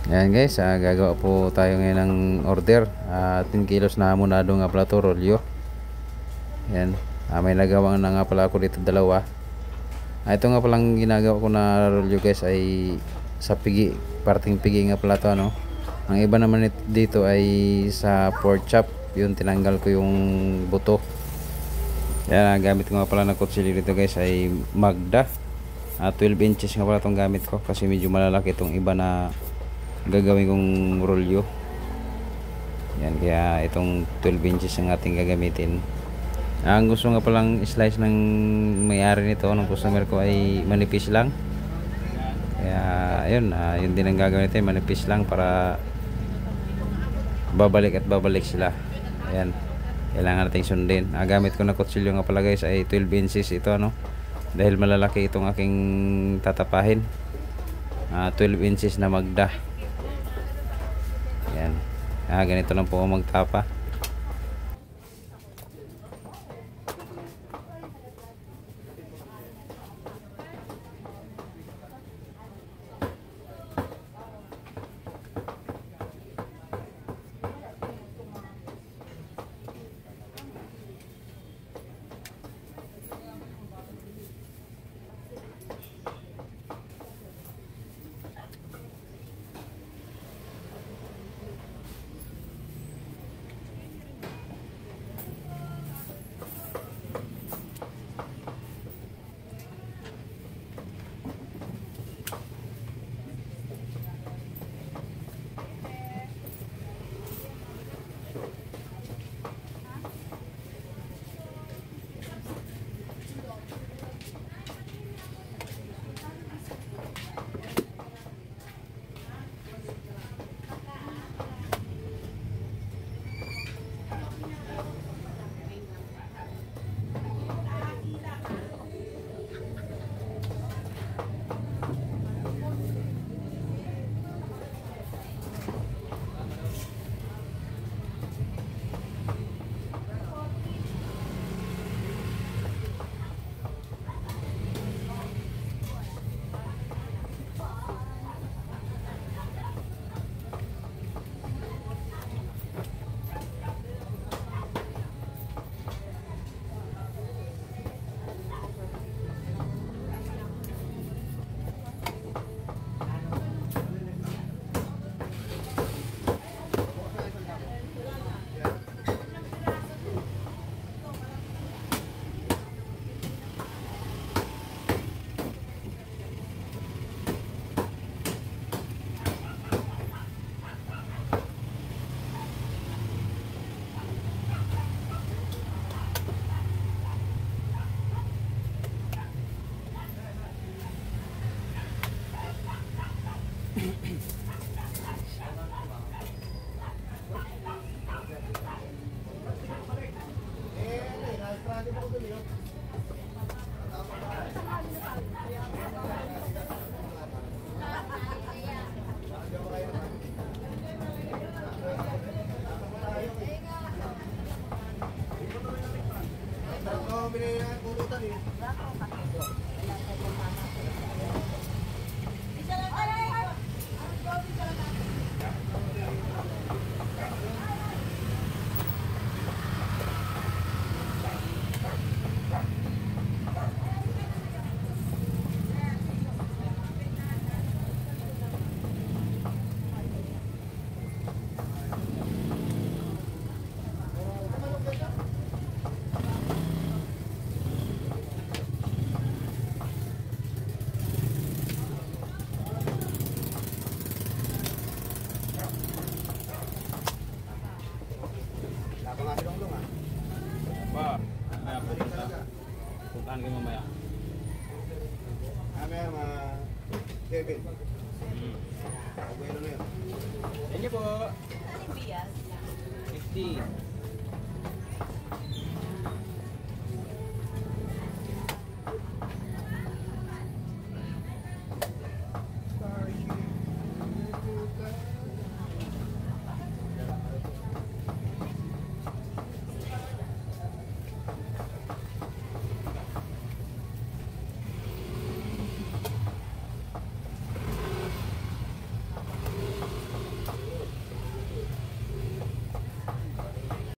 Ayan guys, gagawa po tayo ngayon ng order. 10 kilos na hamonado nga pala to, rolyo. Ayan, may nagawa na nga pala ako dito, dalawa. Ito nga palang ginagawa ko na rolyo guys ay sa pigi, parting pigi nga pala to, ano. Ang iba naman dito ay sa pork chop, yun tinanggal ko yung buto. Ayan, gamit ko nga pala na kutsilyo dito guys ay Magda. 12 inches nga pala itong gamit ko kasi medyo malalaki itong iba na gagawin kong rolyo. Yan, kaya itong 12 inches ang ating gagamitin. Ang gusto nga palang slice ng may-ari nito, ng customer ko, ay manipis lang. Kaya ayun, yun din ang gagawin nito, manipis lang para babalik at babalik sila. Ayan, kailangan nating sundin. Gamit ko na kutsilyo nga pala guys ay 12 inches ito, ano, dahil malalaki itong aking tatapahin. 12 inches na Magda. Yan. Ganito lang po ako magtapa. Puntaan kayo mamaya. Kevin. Okay na yun. Yan niyo po. 50.